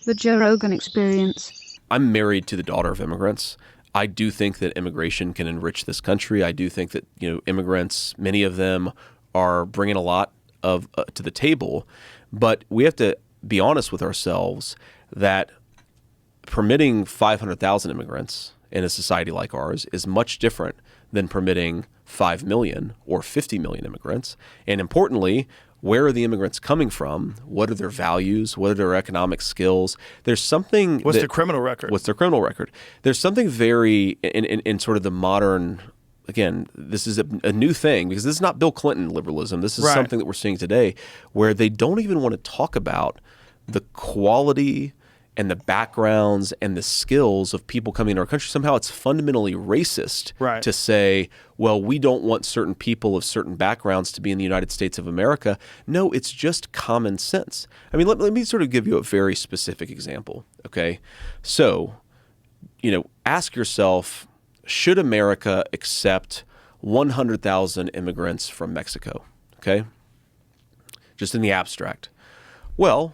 The Joe Rogan Experience. I'm married to the daughter of immigrants. I do think that immigration can enrich this country. I do think that, immigrants, many of them are bringing a lot of to the table, but we have to be honest with ourselves that permitting 500,000 immigrants in a society like ours is much different than permitting 5 million or 50 million immigrants. And importantly, where are the immigrants coming from? What are their values? What are their economic skills? There's something. What's their criminal record? What's their criminal record? There's something very in sort of the modern. Again, this is a new thing because this is not Bill Clinton liberalism. This is something that we're seeing today where they don't even want to talk about the quality and the backgrounds and the skills of people coming into our country. Somehow it's fundamentally racist to say, well, we don't want certain people of certain backgrounds to be in the United States of America. No, it's just common sense. I mean, let me sort of give you a very specific example, okay? So, ask yourself, should America accept 100,000 immigrants from Mexico, okay? Just in the abstract. Well,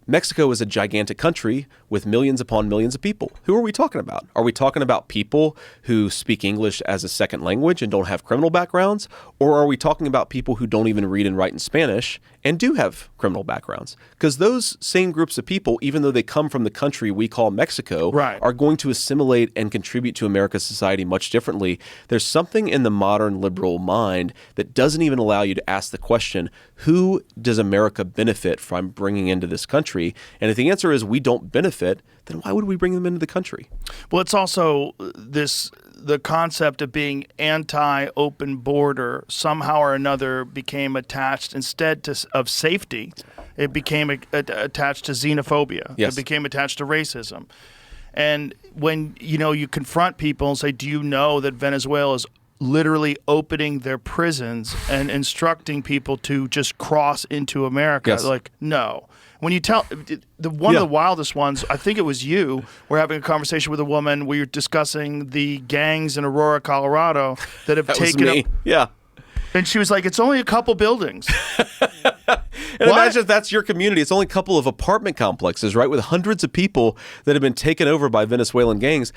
Mexico is a gigantic country with millions upon millions of people. Who are we talking about? Are we talking about people who speak English as a second language and don't have criminal backgrounds? Or are we talking about people who don't even read and write in Spanish and do have criminal backgrounds? Because those same groups of people, even though they come from the country we call Mexico, are going to assimilate and contribute to America's society much differently. There's something in the modern liberal mind that doesn't even allow you to ask the question, who does America benefit from bringing into this country? And if the answer is we don't benefit, then why would we bring them into the country? Well, it's also the concept of being anti-open border somehow or another became attached instead of safety. It became attached to xenophobia. Yes. It became attached to racism. And when you confront people and say, do you know that Venezuela is literally opening their prisons and instructing people to just cross into America? Yes. Like, no. When you tell one of the wildest ones, I think it was you, were having a conversation with a woman where you're discussing the gangs in Aurora, Colorado that have taken me. Yeah. And she was like, it's only a couple buildings. And imagine if that's your community. It's only a couple of apartment complexes, right, with hundreds of people that have been taken over by Venezuelan gangs.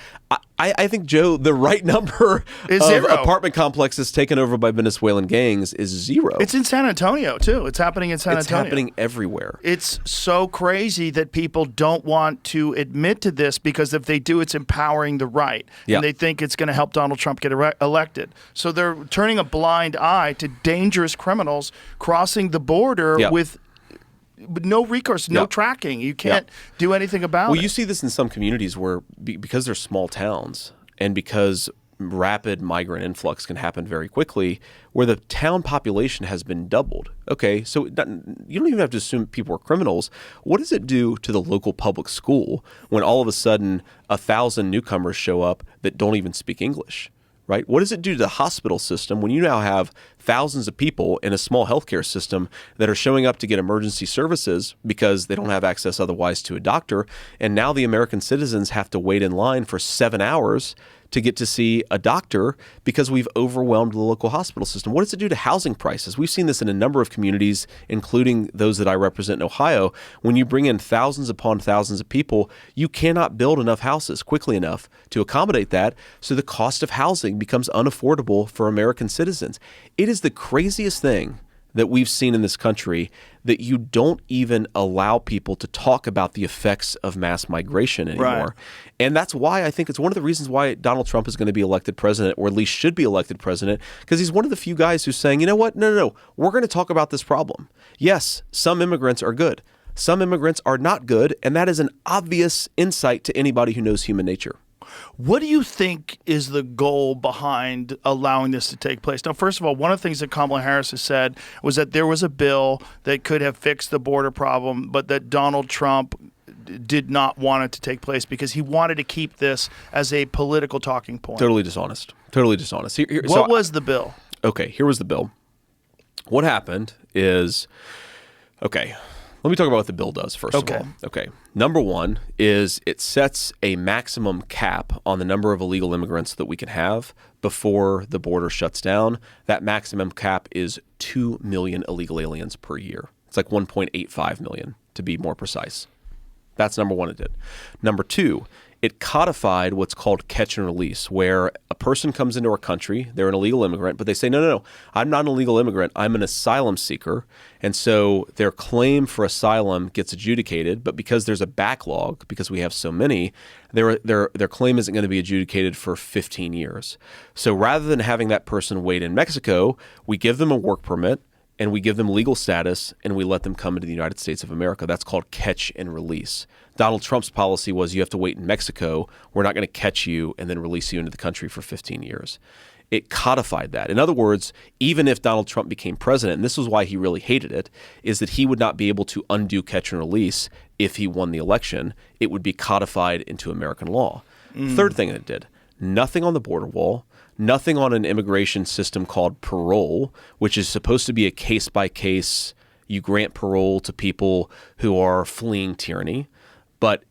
I think, Joe, the right number is of 0. apartment complexes taken over by Venezuelan gangs is 0. It's in San Antonio, too. It's happening in San Antonio. It's happening everywhere. It's so crazy that people don't want to admit to this because if they do, it's empowering the right. And they think it's going to help Donald Trump get elected. So they're turning a blind eye to dangerous criminals crossing the border with no recourse, no tracking. You can't do anything about it. Well, you see this in some communities where because they're small towns and because rapid migrant influx can happen very quickly, where the town population has been doubled. Okay, so you don't even have to assume people are criminals. What does it do to the local public school when all of a sudden 1,000 newcomers show up that don't even speak English? Right? What does it do to the hospital system when you now have thousands of people in a small healthcare system that are showing up to get emergency services because they don't have access otherwise to a doctor, and now the American citizens have to wait in line for 7 hours to get to see a doctor because we've overwhelmed the local hospital system? What does it do to housing prices? We've seen this in a number of communities, including those that I represent in Ohio. When you bring in thousands upon thousands of people, you cannot build enough houses quickly enough to accommodate that, so the cost of housing becomes unaffordable for American citizens. It is the craziest thing that we've seen in this country that you don't even allow people to talk about the effects of mass migration anymore. Right. And that's why I think it's one of the reasons why Donald Trump is going to be elected president, or at least should be elected president, because he's one of the few guys who's saying, you know what, no, we're going to talk about this problem. Yes, some immigrants are good. Some immigrants are not good, and that is an obvious insight to anybody who knows human nature. What do you think is the goal behind allowing this to take place? Now, first of all, one of the things that Kamala Harris has said was that there was a bill that could have fixed the border problem, but that Donald Trump did not want it to take place because he wanted to keep this as a political talking point. Totally dishonest. What was the bill? Okay, here was the bill. What happened is, okay, let me talk about what the bill does first of all. Okay. Number one is it sets a maximum cap on the number of illegal immigrants that we can have before the border shuts down. That maximum cap is 2 million illegal aliens per year. It's like 1.85 million to be more precise. That's number one it did. Number two, it codified what's called catch and release, where a person comes into our country, they're an illegal immigrant, but they say, no, I'm not an illegal immigrant, I'm an asylum seeker. And so their claim for asylum gets adjudicated, but because there's a backlog, because we have so many, their claim isn't going to be adjudicated for 15 years. So rather than having that person wait in Mexico, we give them a work permit, and we give them legal status, and we let them come into the United States of America. That's called catch and release. Donald Trump's policy was you have to wait in Mexico. We're not going to catch you and then release you into the country for 15 years. It codified that. In other words, even if Donald Trump became president, and this was why he really hated it, is that he would not be able to undo catch and release if he won the election. It would be codified into American law. Third thing that it did, nothing on the border wall, nothing on an immigration system called parole, which is supposed to be a case-by-case, you grant parole to people who are fleeing tyranny. But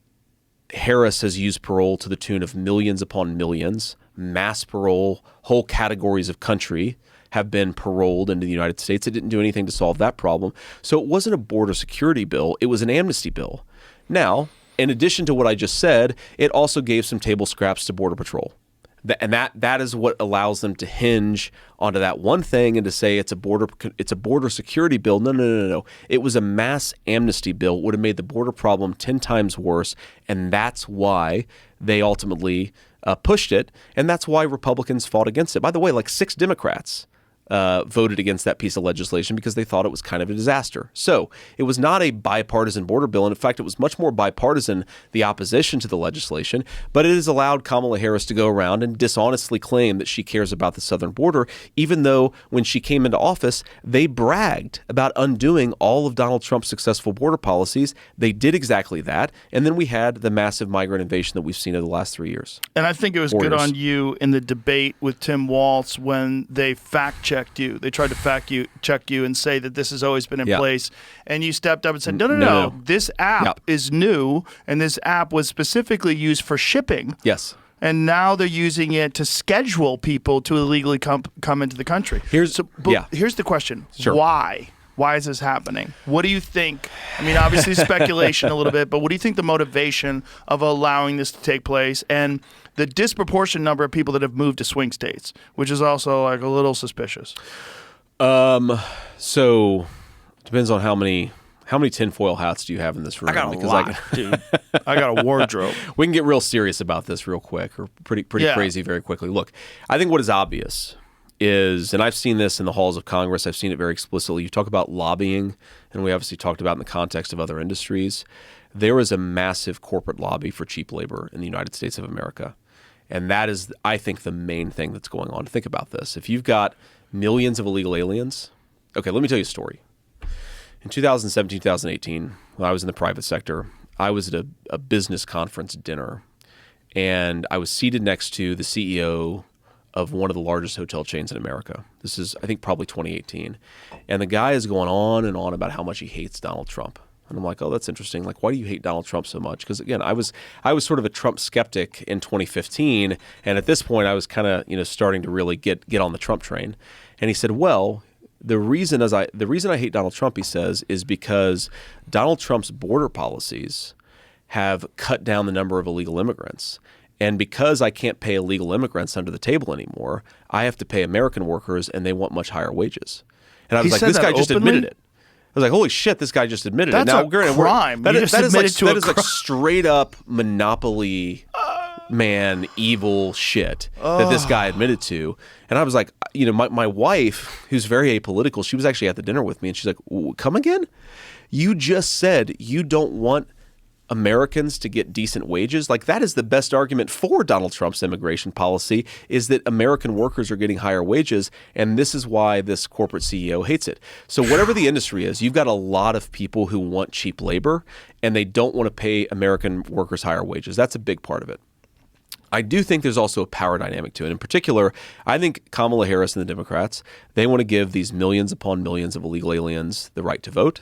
Harris has used parole to the tune of millions upon millions, mass parole, whole categories of country have been paroled into the United States. It didn't do anything to solve that problem. So it wasn't a border security bill. It was an amnesty bill. Now, in addition to what I just said, it also gave some table scraps to Border Patrol. And that is what allows them to hinge onto that one thing and to say it's a border security bill. No. It was a mass amnesty bill. It would have made the border problem 10 times worse, and that's why they ultimately pushed it, and that's why Republicans fought against it. By the way, like 6 Democrats voted against that piece of legislation because they thought it was kind of a disaster. So it was not a bipartisan border bill. And in fact, it was much more bipartisan, the opposition to the legislation. But it has allowed Kamala Harris to go around and dishonestly claim that she cares about the southern border, even though when she came into office, they bragged about undoing all of Donald Trump's successful border policies. They did exactly that. And then we had the massive migrant invasion that we've seen over the last 3 years. And I think it was good on you in the debate with Tim Walz when they fact-checked you. They tried to check you and say that this has always been in place. And you stepped up and said, no. This app is new, and this app was specifically used for shipping. Yes. And now they're using it to schedule people to illegally come into the country. Here's the question. Sure. Why? Why is this happening? What do you think? I mean, obviously speculation a little bit, but what do you think the motivation of allowing this to take place and the disproportionate number of people that have moved to swing states, which is also like a little suspicious? So it depends on how many tinfoil hats do you have in this room? I got a lot, dude. I got a wardrobe. We can get real serious about this real quick, or pretty crazy very quickly. Look, I think what is obvious is, and I've seen this in the halls of Congress, I've seen it very explicitly. You talk about lobbying, and we obviously talked about in the context of other industries. There is a massive corporate lobby for cheap labor in the United States of America. And that is, I think, the main thing that's going on. Think about this. If you've got millions of illegal aliens, okay, let me tell you a story. In 2017, 2018, when I was in the private sector, I was at a business conference dinner, and I was seated next to the CEO of one of the largest hotel chains in America. This is, I think, probably 2018. And the guy is going on and on about how much he hates Donald Trump. And I'm like, oh, that's interesting. Like, why do you hate Donald Trump so much? Because again, I was sort of a Trump skeptic in 2015, and at this point, I was kind of starting to really get on the Trump train. And he said, well, the reason I hate Donald Trump, he says, is because Donald Trump's border policies have cut down the number of illegal immigrants. And because I can't pay illegal immigrants under the table anymore, I have to pay American workers, and they want much higher wages. And I was like, this guy just admitted it. I was like, holy shit, this guy just admitted it. Now, a crime. That is like straight up monopoly man evil shit that this guy admitted to. And I was like, my wife, who's very apolitical, she was actually at the dinner with me, and she's like, come again? You just said you don't want Americans to get decent wages. Like, that is the best argument for Donald Trump's immigration policy, is that American workers are getting higher wages, and this is why this corporate CEO hates it. So whatever the industry is, you've got a lot of people who want cheap labor, and they don't want to pay American workers higher wages. That's a big part of it. I do think there's also a power dynamic to it. In particular, I think Kamala Harris and the Democrats, they want to give these millions upon millions of illegal aliens the right to vote.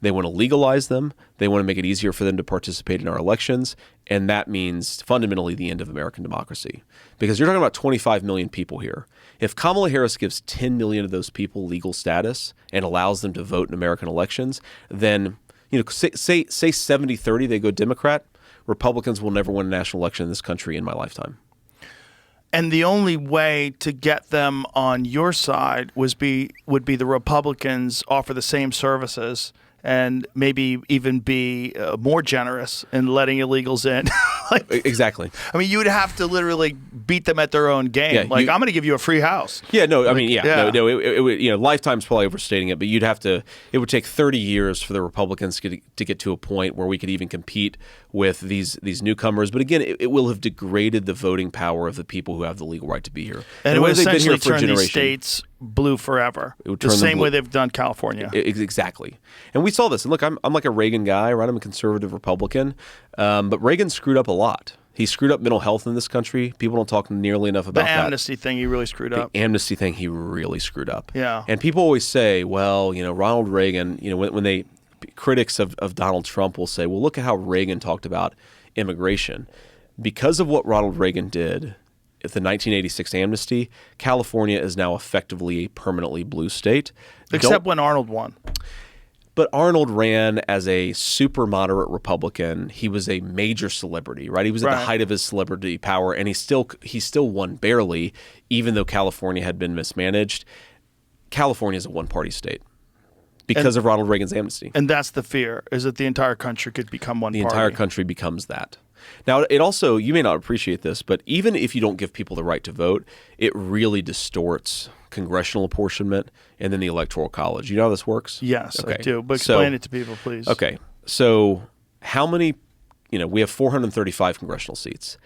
They want to legalize them. They want to make it easier for them to participate in our elections. And that means fundamentally the end of American democracy. Because you're talking about 25 million people here. If Kamala Harris gives 10 million of those people legal status and allows them to vote in American elections, then say 70-30 they go Democrat, Republicans will never win a national election in this country in my lifetime. And the only way to get them on your side would be the Republicans offer the same services and maybe even be more generous in letting illegals in. Exactly. I mean, you would have to literally beat them at their own game. Yeah, I'm going to give you a free house. Yeah, no, I mean, no, it would, lifetime's probably overstating it, but it would take 30 years for the Republicans to get to a point where we could even compete with these newcomers. But again, it will have degraded the voting power of the people who have the legal right to be here. And it would essentially turn these states blue forever. It would turn the same way they've done California. Exactly. And we saw this. And look, I'm like a Reagan guy, right? I'm a conservative Republican. But Reagan screwed up a lot. He screwed up mental health in this country. People don't talk nearly enough about that. The amnesty thing he really screwed up. The amnesty thing he really screwed up. Yeah. And people always say, well, Ronald Reagan, when critics of Donald Trump will say, well, look at how Reagan talked about immigration. Because of what Ronald Reagan did at the 1986 amnesty, California is now effectively a permanently blue state. Except when Arnold won. But Arnold ran as a super moderate Republican. He was a major celebrity, right? He was at the height of his celebrity power, and he still won barely, even though California had been mismanaged. California is a one-party state because of Ronald Reagan's amnesty. And that's the fear, is that the entire country could become one party. The entire country becomes that. Now, it also, you may not appreciate this, but even if you don't give people the right to vote, it really distorts congressional apportionment and then the Electoral College. You know how this works? Yes, okay. I do. But explain it to people, please. Okay. So how many, we have 435 congressional seats.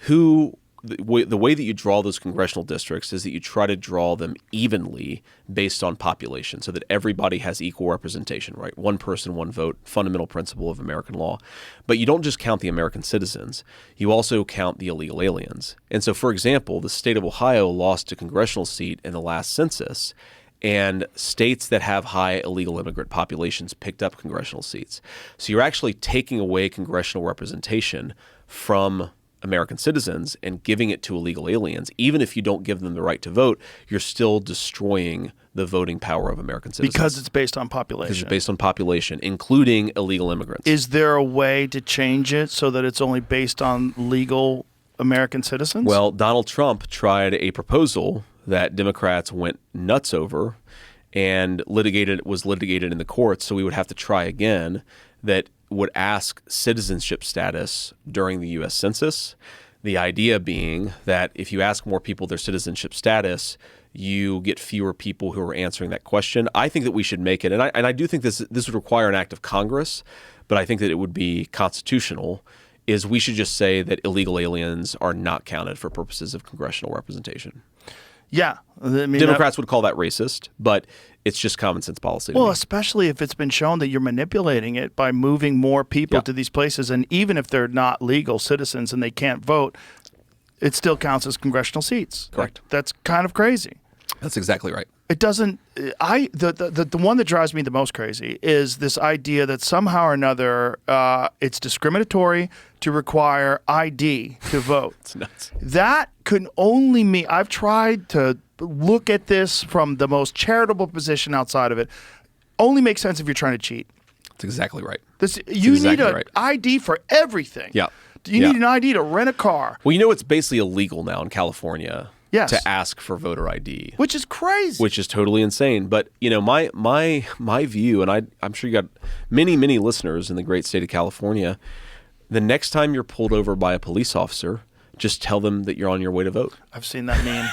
The way that you draw those congressional districts is that you try to draw them evenly based on population so that everybody has equal representation, right? One person, one vote, fundamental principle of American law. But you don't just count the American citizens. You also count the illegal aliens. And so, for example, the state of Ohio lost a congressional seat in the last census, and states that have high illegal immigrant populations picked up congressional seats. So you're actually taking away congressional representation from American citizens and giving it to illegal aliens. Even if you don't give them the right to vote, you're still destroying the voting power of American citizens. Because it's based on population. Because it's based on population, including illegal immigrants. Is there a way to change it so that it's only based on legal American citizens? Well, Donald Trump tried a proposal that Democrats went nuts over and was litigated in the courts, so we would have to try again, that would ask citizenship status during the U.S. Census. The idea being that if you ask more people their citizenship status, you get fewer people who are answering that question. I think that we should make it, and I do think this would require an act of Congress, but I think that it would be constitutional, is we should just say that illegal aliens are not counted for purposes of congressional representation. Yeah. I mean, Democrats would call that racist, but it's just common sense policy. Well, especially if it's been shown that you're manipulating it by moving more people to these places. And even if they're not legal citizens and they can't vote, it still counts as congressional seats. Correct. That's kind of crazy. That's exactly right. It doesn't. The one that drives me the most crazy is this idea that somehow or another it's discriminatory to require ID to vote. It's nuts. That can only mean, I've tried to look at this from the most charitable position outside of it. Only makes sense if you're trying to cheat. That's exactly right. You need an ID for everything. Yeah. You need an ID to rent a car. Well, it's basically illegal now in California. Yes. To ask for voter ID. Which is crazy. Which is totally insane. But, my view, and I'm sure you got many, many listeners in the great state of California, the next time you're pulled over by a police officer, just tell them that you're on your way to vote. I've seen that meme.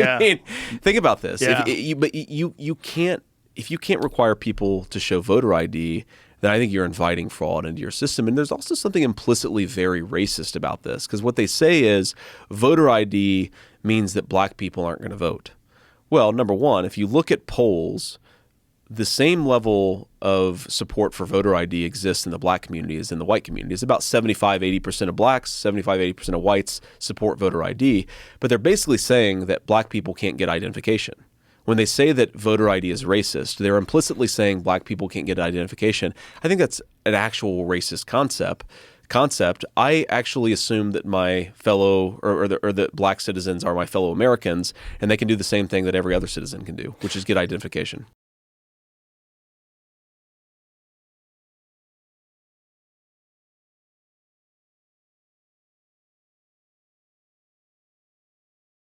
I mean, think about this. Yeah. If you can't require people to show voter ID, then I think you're inviting fraud into your system. And there's also something implicitly very racist about this, because what they say is voter ID means that black people aren't going to vote. Well, number one, if you look at polls, the same level of support for voter ID exists in the black community as in the white community. It's about 75-80% of blacks, 75-80% of whites support voter ID. But they're basically saying that black people can't get identification. When they say that voter ID is racist, they're implicitly saying black people can't get identification. I think that's an actual racist concept. I actually assume that my fellow or that black citizens are my fellow Americans, and they can do the same thing that every other citizen can do, which is get identification.